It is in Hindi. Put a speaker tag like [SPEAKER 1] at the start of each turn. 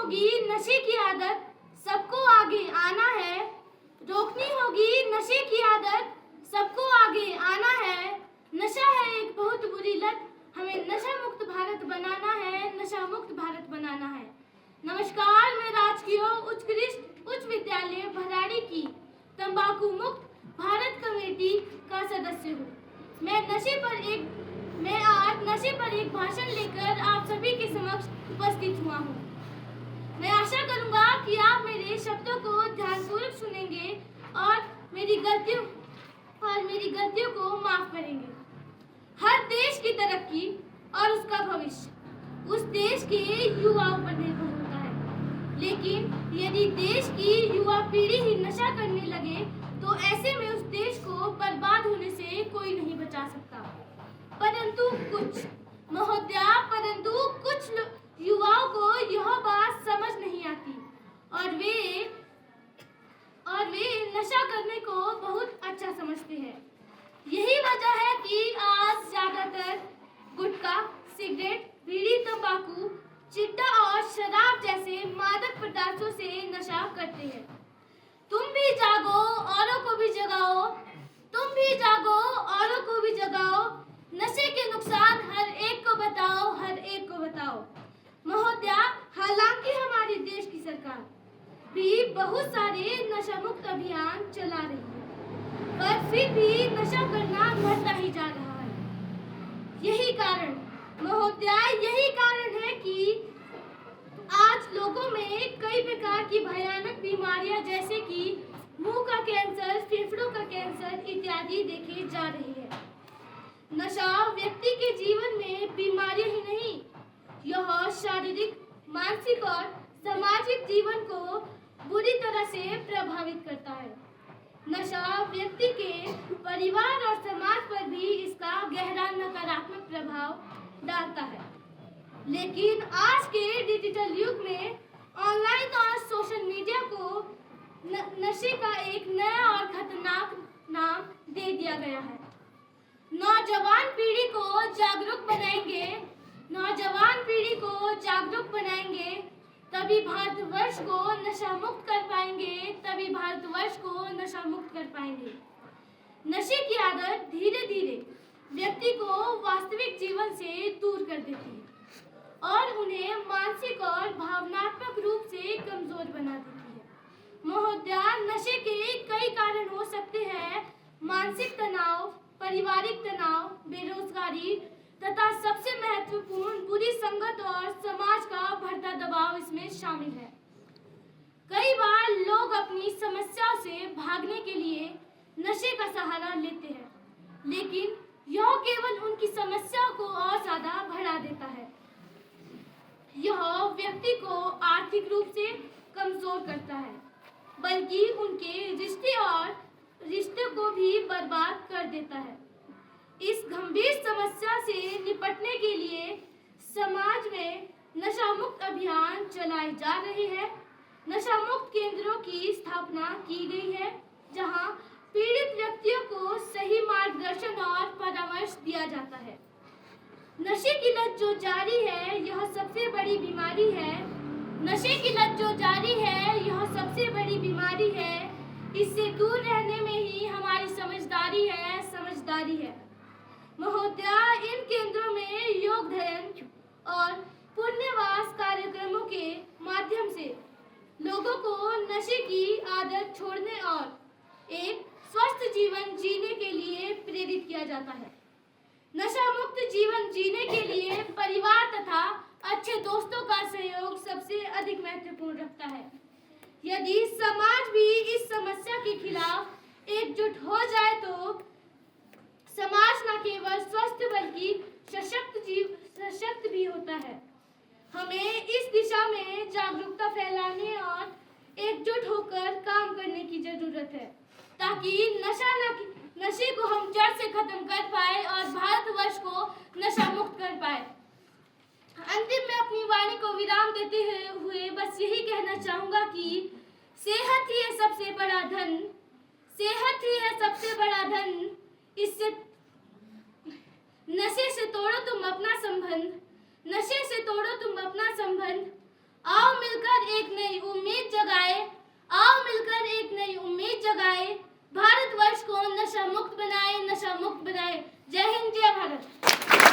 [SPEAKER 1] होगी नशे की आदत, सबको आगे आना है। रोकनी होगी नशे की आदत, सबको आगे आना है। नशा है एक बहुत बुरी लत, हमें नशा मुक्त भारत बनाना है, नशा मुक्त भारत बनाना है। नमस्कार, मैं राजकीय उत्कृष्ट उच्च विद्यालय भराड़ी की तंबाकू मुक्त भारत कमेटी का सदस्य हूँ। मैं आज नशे पर एक भाषण लेकर आप सभी के समक्ष उपस्थित हुआ हूँ। मैं आशा करूँगा कि आप मेरे शब्दों को ध्यानपूर्वक सुनेंगे और मेरी गलतियों को माफ करेंगे। हर देश की तरक्की और उसका भविष्य उस देश के युवाओं पर निर्भर होता है, लेकिन यदि देश की युवा पीढ़ी ही नशा करने लगे तो ऐसे में उस देश को बर्बाद होने से कोई नहीं बचा सकता। परंतु कुछ युवाओं को यह बात समझ नहीं आती और वे नशा करने को बहुत अच्छा समझते हैं। यही वजह है कि आज ज्यादातर गुटखा, सिगरेट, बीड़ी, तंबाकू, चिट्टा और शराब जैसे मादक पदार्थों से नशा करते हैं। तुम भी जागो, औरों को भी जगाओ। तुम भी जागो, औरों को भी जगाओ। नशे के नुकसान हर एक को बताओ, हर एक को बताओ। महोदया, हालांकि हमारे देश की सरकार भी बहुत सारे नशा मुक्त अभियान चला रही है, पर फिर भी नशा करना बढ़ता ही जा रहा है। यही कारण है कि आज लोगों में कई प्रकार की भयानक बीमारियां जैसे कि मुंह का कैंसर, फेफड़ों का कैंसर इत्यादि देखे जा रही है। नशा व्यक्ति के जीवन में बीमारियां ही नहीं, यह शारीरिक, मानसिक और सामाजिक जीवन को बुरी तरह से प्रभावित करता है। नशा व्यक्ति के परिवार और समाज पर भी इसका गहरा नकारात्मक प्रभाव डालता है। लेकिन आज के डिजिटल युग में ऑनलाइन और सोशल मीडिया को नशे का एक नया और खतरनाक नाम दे दिया गया है। नौजवान पीढ़ी को बनाएंगे, तभी भारतवर्ष को नशा मुक्त कर पाएंगे। नशे की आदत धीरे धीरे व्यक्ति को वास्तविक जीवन से दूर कर देती है और उन्हें मानसिक और भावनात्मक रूप से कमजोर बना देती है। महोदया, नशे के कई कारण हो सकते हैं। मानसिक तनाव, पारिवारिक तनाव, बेरोजगारी तथा सबसे महत्वपूर्ण बुरी संगत और समाज का बढ़ता दबाव इसमें शामिल है। कई बार लोग अपनी समस्याओं से भागने के लिए नशे का सहारा लेते हैं, लेकिन यह केवल उनकी समस्याओं को और ज्यादा बढ़ा देता है। यह व्यक्ति को आर्थिक रूप से कमजोर करता है, बल्कि उनके रिश्ते को भी बर्बाद कर देता है। इस गंभीर समस्या से निपटने के लिए समाज में नशा मुक्त अभियान चलाए जा रहे हैं। नशा मुक्त केंद्रों की स्थापना की गई है, जहां पीड़ित व्यक्तियों को सही मार्गदर्शन और परामर्श दिया जाता है। नशे की लत जो जारी है, यह सबसे बड़ी बीमारी है। नशे की लत जो जारी है, यह सबसे बड़ी बीमारी है। इससे दूर रहने में ही हमारी समझदारी है। महोदया, इन केंद्रों में योग ध्यान और पुण्यवास कार्यक्रमों के माध्यम से लोगों को नशे की आदत छोड़ने और एक स्वस्थ जीवन जीने के लिए प्रेरित किया जाता है। नशा मुक्त जीवन जीने के लिए परिवार तथा अच्छे दोस्तों का सहयोग सबसे अधिक महत्वपूर्ण रखता है। यदि समाज भी इस समस्या के खिलाफ एकजुट हो जाए तो समाज न केवल स्वस्थ बल्कि सशक्त भी होता है। हमें इस दिशा में जागरूकता फैलाने और एकजुट होकर काम करने की जरूरत है, ताकि नशे को हम जड़ से खत्म कर पाए और भारतवर्ष को नशा मुक्त कर पाए। अंतिम में अपनी वाणी को विराम देते हुए बस यही कहना चाहूंगा कि सेहत ही है सबसे बड़ा धन। इससे नशे से तोड़ो तुम अपना संबंध। आओ मिलकर नशा मुक्त बनाए, नशा मुक्त बनाए। जय हिंद, जय भारत।